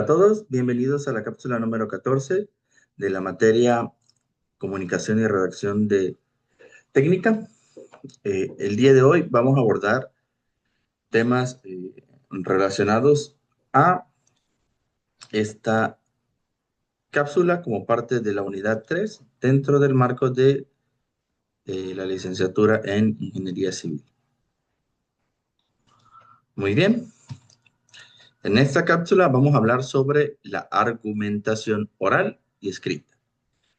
a todos, bienvenidos a la cápsula número 14 de la materia Comunicación y Redacción de Técnica. El día de hoy vamos a abordar temas relacionados a esta cápsula como parte de la unidad 3 dentro del marco de la licenciatura en Ingeniería Civil. Muy bien, en esta cápsula vamos a hablar sobre la argumentación oral y escrita.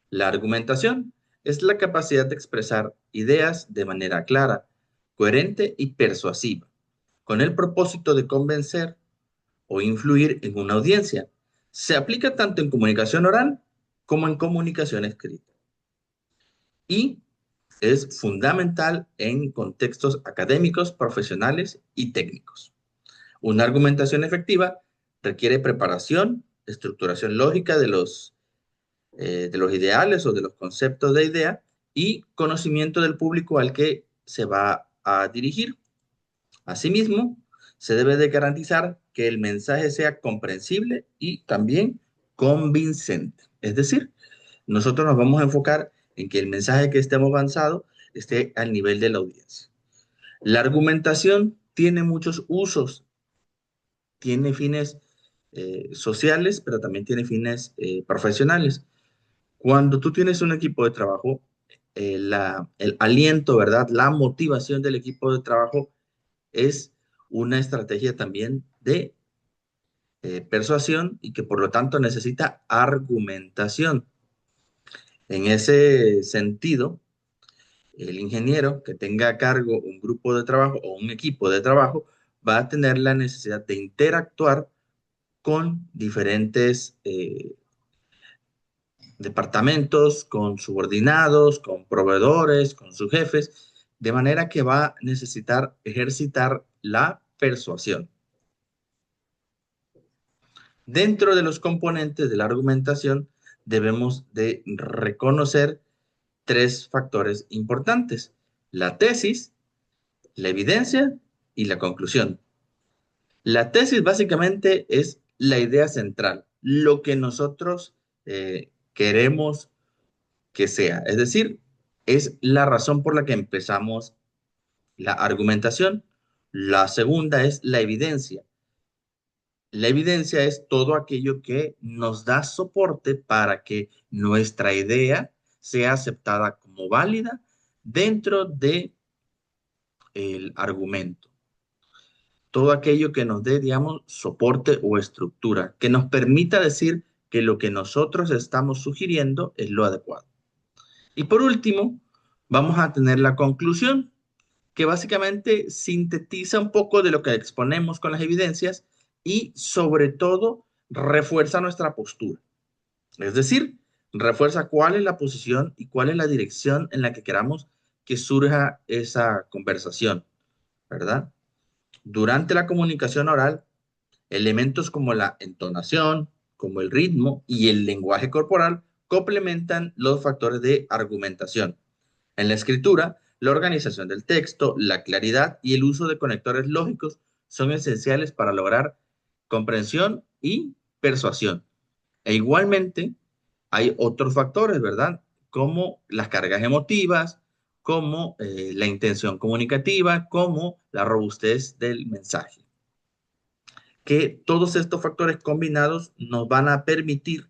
La argumentación es la capacidad de expresar ideas de manera clara, coherente y persuasiva, con el propósito de convencer o influir en una audiencia. Se aplica tanto en comunicación oral como en comunicación escrita. Y es fundamental en contextos académicos, profesionales y técnicos. Una argumentación efectiva requiere preparación, estructuración lógica de los ideales o de los conceptos de idea y conocimiento del público al que se va a dirigir. Asimismo, se debe de garantizar que el mensaje sea comprensible y también convincente. Es decir, nosotros nos vamos a enfocar en que el mensaje que estemos avanzado esté al nivel de la audiencia. La argumentación tiene muchos usos, tiene fines sociales, pero también tiene fines profesionales. Cuando tú tienes un equipo de trabajo, el aliento, ¿verdad? La motivación del equipo de trabajo es una estrategia también de persuasión y que por lo tanto necesita argumentación. En ese sentido, el ingeniero que tenga a cargo un grupo de trabajo o un equipo de trabajo va a tener la necesidad de interactuar con diferentes departamentos, con subordinados, con proveedores, con sus jefes, de manera que va a necesitar ejercitar la persuasión. Dentro de los componentes de la argumentación debemos de reconocer tres factores importantes: la tesis, la evidencia y la conclusión. La tesis básicamente es la idea central, lo que nosotros queremos que sea. Es decir, es la razón por la que empezamos la argumentación. La segunda es la evidencia. La evidencia es todo aquello que nos da soporte para que nuestra idea sea aceptada como válida dentro de el argumento. Todo aquello que nos dé, digamos, soporte o estructura, que nos permita decir que lo que nosotros estamos sugiriendo es lo adecuado. Y por último, vamos a tener la conclusión, que básicamente sintetiza un poco de lo que exponemos con las evidencias y sobre todo refuerza nuestra postura. Es decir, refuerza cuál es la posición y cuál es la dirección en la que queramos que surja esa conversación, ¿verdad? Durante la comunicación oral, elementos como la entonación, como el ritmo y el lenguaje corporal complementan los factores de argumentación. En la escritura, la organización del texto, la claridad y el uso de conectores lógicos son esenciales para lograr comprensión y persuasión. E igualmente, hay otros factores, ¿verdad? Como las cargas emotivas, como la intención comunicativa, como la robustez del mensaje. Que todos estos factores combinados nos van a permitir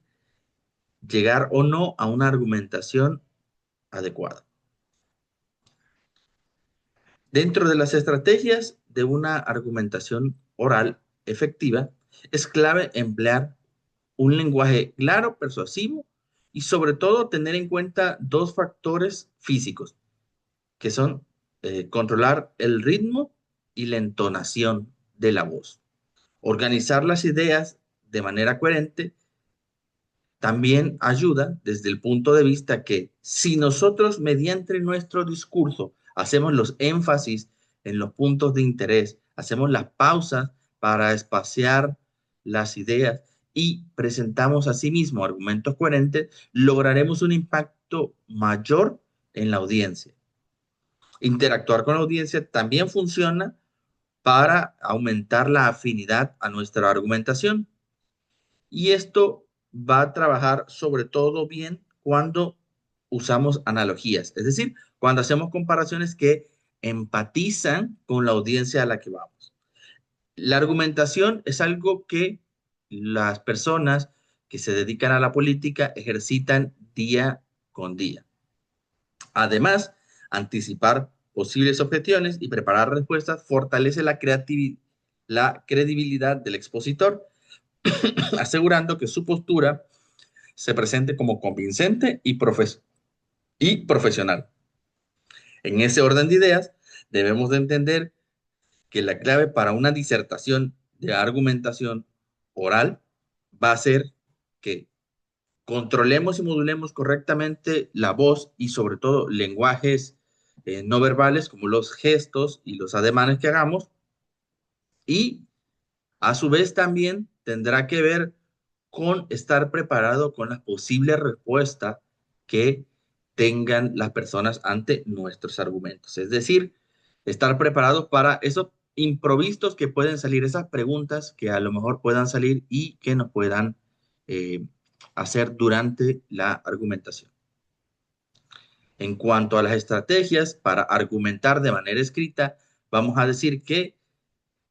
llegar o no a una argumentación adecuada. Dentro de las estrategias de una argumentación oral efectiva, es clave emplear un lenguaje claro, persuasivo y sobre todo tener en cuenta dos factores físicos, que son controlar el ritmo y la entonación de la voz. Organizar las ideas de manera coherente también ayuda desde el punto de vista que si nosotros mediante nuestro discurso hacemos los énfasis en los puntos de interés, hacemos las pausas para espaciar las ideas y presentamos asimismo argumentos coherentes, lograremos un impacto mayor en la audiencia. Interactuar con la audiencia también funciona para aumentar la afinidad a nuestra argumentación. Y esto va a trabajar sobre todo bien cuando usamos analogías, es decir, cuando hacemos comparaciones que empatizan con la audiencia a la que vamos. La argumentación es algo que las personas que se dedican a la política ejercitan día con día. Además, anticipar posibles objeciones y preparar respuestas fortalece la credibilidad del expositor, asegurando que su postura se presente como convincente y profesional. En ese orden de ideas, debemos de entender que la clave para una disertación de argumentación oral va a ser que controlemos y modulemos correctamente la voz y sobre todo lenguajes no verbales como los gestos y los ademanes que hagamos, y a su vez también tendrá que ver con estar preparado con las posibles respuestas que tengan las personas ante nuestros argumentos. Es decir, estar preparados para esos improvistos que pueden salir, esas preguntas que a lo mejor puedan salir y que nos puedan eh, hacer durante la argumentación. En cuanto a las estrategias para argumentar de manera escrita, vamos a decir que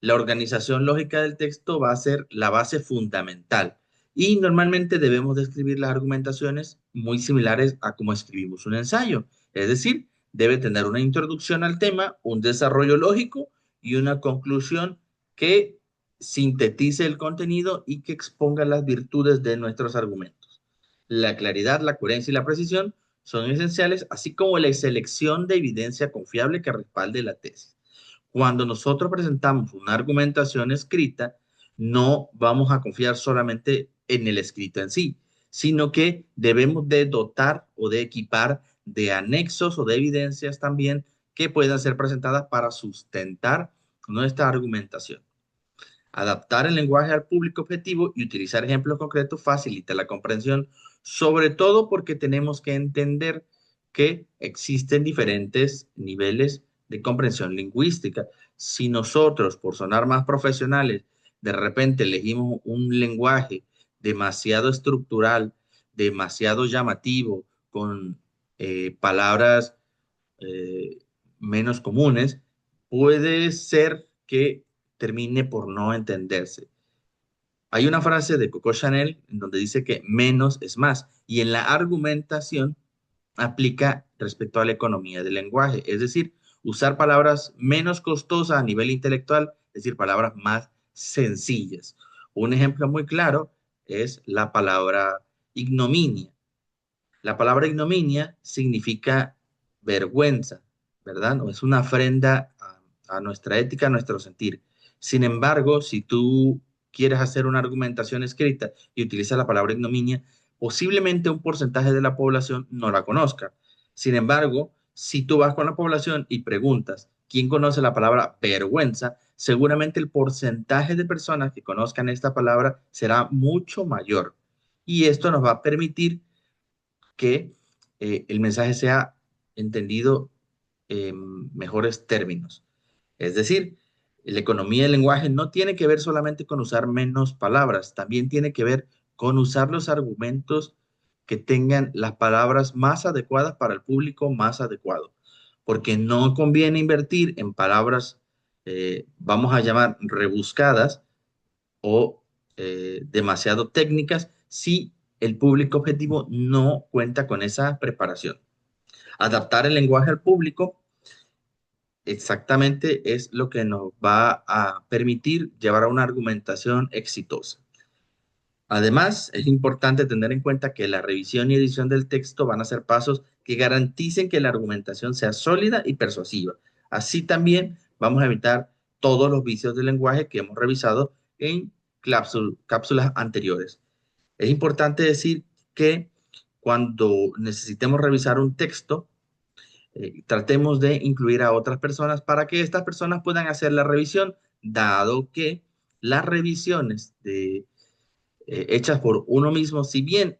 la organización lógica del texto va a ser la base fundamental y normalmente debemos de escribir las argumentaciones muy similares a como escribimos un ensayo. Es decir, debe tener una introducción al tema, un desarrollo lógico y una conclusión que sintetice el contenido y que exponga las virtudes de nuestros argumentos. La claridad, la coherencia y la precisión son esenciales, así como la selección de evidencia confiable que respalde la tesis. Cuando nosotros presentamos una argumentación escrita, no vamos a confiar solamente en el escrito en sí, sino que debemos de dotar o de equipar de anexos o de evidencias también que puedan ser presentadas para sustentar nuestra argumentación. Adaptar el lenguaje al público objetivo y utilizar ejemplos concretos facilita la comprensión, sobre todo porque tenemos que entender que existen diferentes niveles de comprensión lingüística. Si nosotros, por sonar más profesionales, de repente elegimos un lenguaje demasiado estructural, demasiado llamativo, con palabras eh, menos comunes, puede ser que termine por no entenderse. Hay una frase de Coco Chanel en donde dice que menos es más, y en la argumentación aplica respecto a la economía del lenguaje, es decir, usar palabras menos costosas a nivel intelectual, es decir, palabras más sencillas. Un ejemplo muy claro es la palabra ignominia. La palabra ignominia significa vergüenza, ¿verdad? No es una ofrenda a nuestra ética, a nuestro sentir. Sin embargo, si tú quieres hacer una argumentación escrita y utilizas la palabra ignominia, posiblemente un porcentaje de la población no la conozca. Sin embargo, si tú vas con la población y preguntas quién conoce la palabra vergüenza, seguramente el porcentaje de personas que conozcan esta palabra será mucho mayor. Y esto nos va a permitir que el mensaje sea entendido en mejores términos. Es decir, la economía del lenguaje no tiene que ver solamente con usar menos palabras, también tiene que ver con usar los argumentos que tengan las palabras más adecuadas para el público más adecuado, porque no conviene invertir en palabras, vamos a llamar rebuscadas, o demasiado técnicas si el público objetivo no cuenta con esa preparación. Adaptar el lenguaje al público exactamente es lo que nos va a permitir llevar a una argumentación exitosa. Además, es importante tener en cuenta que la revisión y edición del texto van a ser pasos que garanticen que la argumentación sea sólida y persuasiva. Así también vamos a evitar todos los vicios del lenguaje que hemos revisado en cápsulas anteriores. Es importante decir que cuando necesitemos revisar un texto, tratemos de incluir a otras personas para que estas personas puedan hacer la revisión, dado que las revisiones hechas por uno mismo, si bien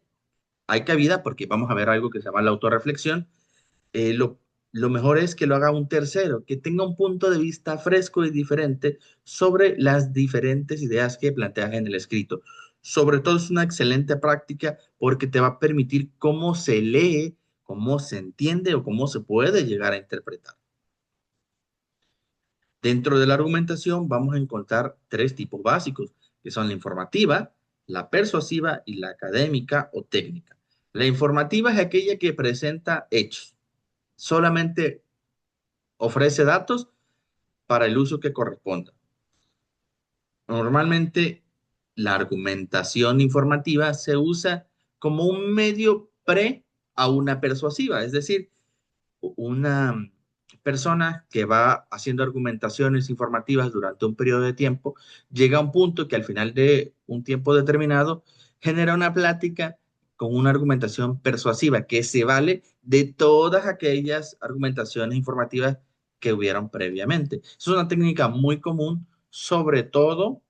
hay cabida, porque vamos a ver algo que se llama la autorreflexión, eh, lo, lo mejor es que lo haga un tercero, que tenga un punto de vista fresco y diferente sobre las diferentes ideas que planteas en el escrito. Sobre todo es una excelente práctica porque te va a permitir cómo se lee, cómo se entiende o cómo se puede llegar a interpretar. Dentro de la argumentación vamos a encontrar tres tipos básicos, que son la informativa, la persuasiva y la académica o técnica. La informativa es aquella que presenta hechos, solamente ofrece datos para el uso que corresponda. Normalmente la argumentación informativa se usa como un medio pre a una persuasiva, es decir, una persona que va haciendo argumentaciones informativas durante un periodo de tiempo, llega a un punto que al final de un tiempo determinado genera una plática con una argumentación persuasiva que se vale de todas aquellas argumentaciones informativas que hubieron previamente. Es una técnica muy común, sobre todo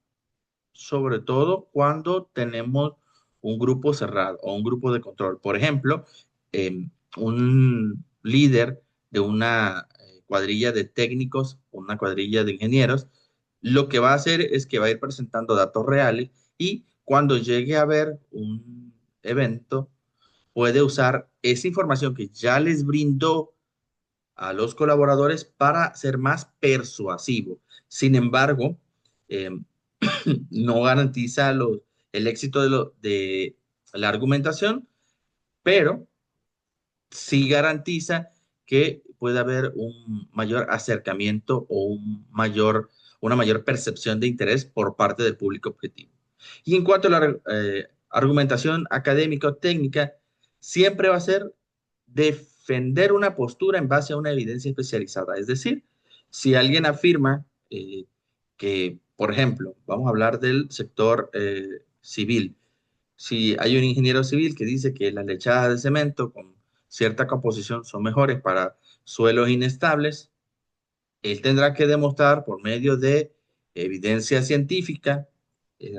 cuando tenemos un grupo cerrado o un grupo de control. Por ejemplo, un líder de una cuadrilla de técnicos, una cuadrilla de ingenieros, lo que va a hacer es que va a ir presentando datos reales y cuando llegue a ver un evento, puede usar esa información que ya les brindó a los colaboradores para ser más persuasivo. Sin embargo, eh, no garantiza el éxito de la argumentación, pero sí garantiza que puede haber un mayor acercamiento o una mayor percepción de interés por parte del público objetivo. Y en cuanto a la argumentación académica o técnica, siempre va a ser defender una postura en base a una evidencia especializada. Es decir, si alguien afirma que, por ejemplo, vamos a hablar del sector civil, si hay un ingeniero civil que dice que las lechadas de cemento con cierta composición son mejores para suelos inestables, él tendrá que demostrar por medio de evidencia científica,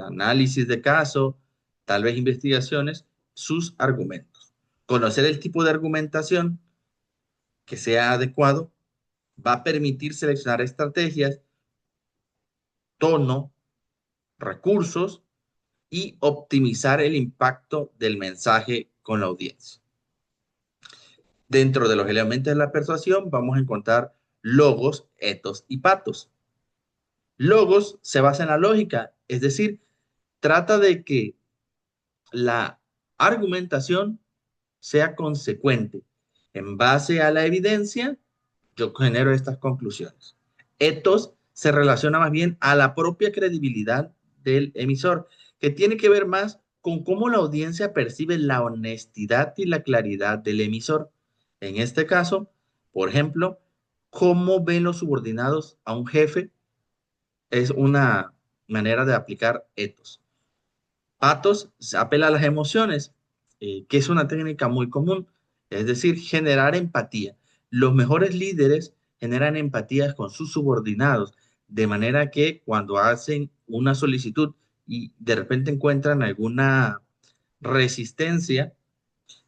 análisis de caso, tal vez investigaciones, sus argumentos. Conocer el tipo de argumentación que sea adecuado va a permitir seleccionar estrategias, tono, recursos y optimizar el impacto del mensaje con la audiencia. Dentro de los elementos de la persuasión vamos a encontrar logos, etos y patos. Logos se basa en la lógica, es decir, trata de que la argumentación sea consecuente. En base a la evidencia, yo genero estas conclusiones. Etos se relaciona más bien a la propia credibilidad del emisor, que tiene que ver más con cómo la audiencia percibe la honestidad y la claridad del emisor. En este caso, por ejemplo, cómo ven los subordinados a un jefe es una manera de aplicar etos. Patos apela a las emociones, que es una técnica muy común, es decir, generar empatía. Los mejores líderes generan empatías con sus subordinados, de manera que cuando hacen una solicitud y de repente encuentran alguna resistencia,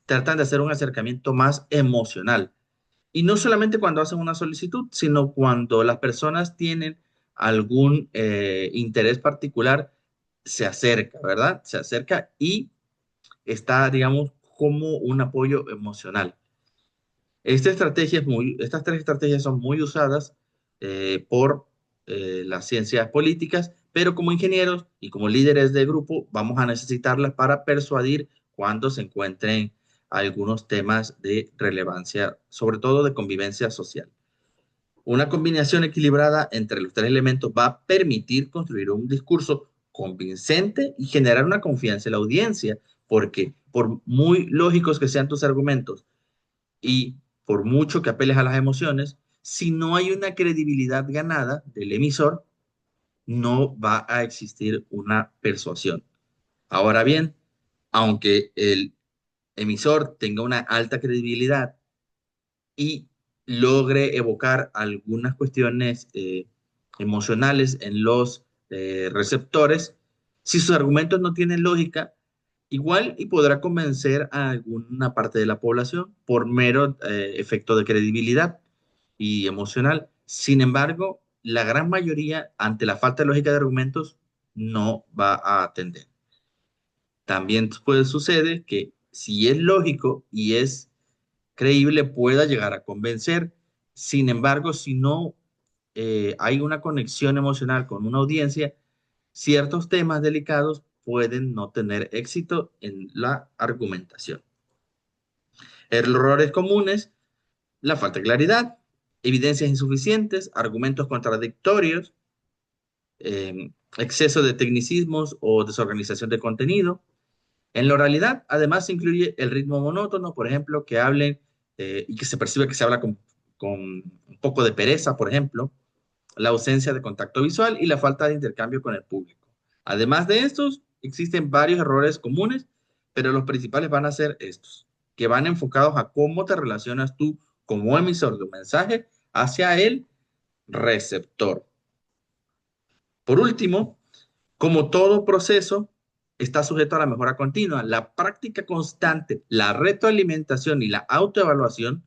tratan de hacer un acercamiento más emocional. Y no solamente cuando hacen una solicitud, sino cuando las personas tienen algún interés particular, se acerca, ¿verdad? Se acerca y está, digamos, como un apoyo emocional. Estas tres estrategias son muy usadas por las ciencias políticas, pero como ingenieros y como líderes de grupo vamos a necesitarlas para persuadir cuando se encuentren algunos temas de relevancia, sobre todo de convivencia social. Una combinación equilibrada entre los tres elementos va a permitir construir un discurso convincente y generar una confianza en la audiencia, porque por muy lógicos que sean tus argumentos y por mucho que apeles a las emociones, si no hay una credibilidad ganada del emisor, no va a existir una persuasión. Ahora bien, aunque el emisor tenga una alta credibilidad y logre evocar algunas cuestiones emocionales en los receptores, si sus argumentos no tienen lógica, igual y podrá convencer a alguna parte de la población por mero efecto de credibilidad y emocional. Sin embargo, la gran mayoría, ante la falta de lógica de argumentos, no va a atender. También puede suceder que si es lógico y es creíble, pueda llegar a convencer. Sin embargo, si no hay una conexión emocional con una audiencia, ciertos temas delicados pueden no tener éxito en la argumentación. Errores comunes: la falta de claridad, evidencias insuficientes, argumentos contradictorios, exceso de tecnicismos o desorganización de contenido. En la oralidad, además, se incluye el ritmo monótono, por ejemplo, que hablen y que se percibe que se habla con un poco de pereza, por ejemplo, la ausencia de contacto visual y la falta de intercambio con el público. Además de estos, existen varios errores comunes, pero los principales van a ser estos, que van enfocados a cómo te relacionas tú como emisor de un mensaje hacia el receptor. Por último, como todo proceso, está sujeto a la mejora continua. La práctica constante, la retroalimentación y la autoevaluación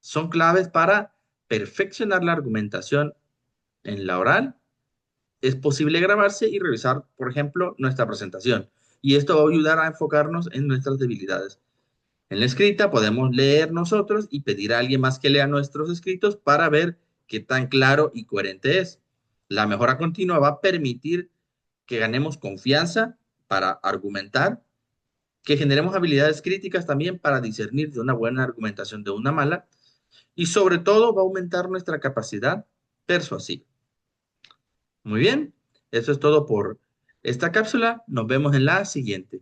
son claves para perfeccionar la argumentación en la oral. Es posible grabarse y revisar, por ejemplo, nuestra presentación. Y esto va a ayudar a enfocarnos en nuestras debilidades. En la escrita podemos leer nosotros y pedir a alguien más que lea nuestros escritos para ver qué tan claro y coherente es. La mejora continua va a permitir que ganemos confianza para argumentar, que generemos habilidades críticas también para discernir de una buena argumentación de una mala y sobre todo va a aumentar nuestra capacidad persuasiva. Muy bien, eso es todo por esta cápsula. Nos vemos en la siguiente.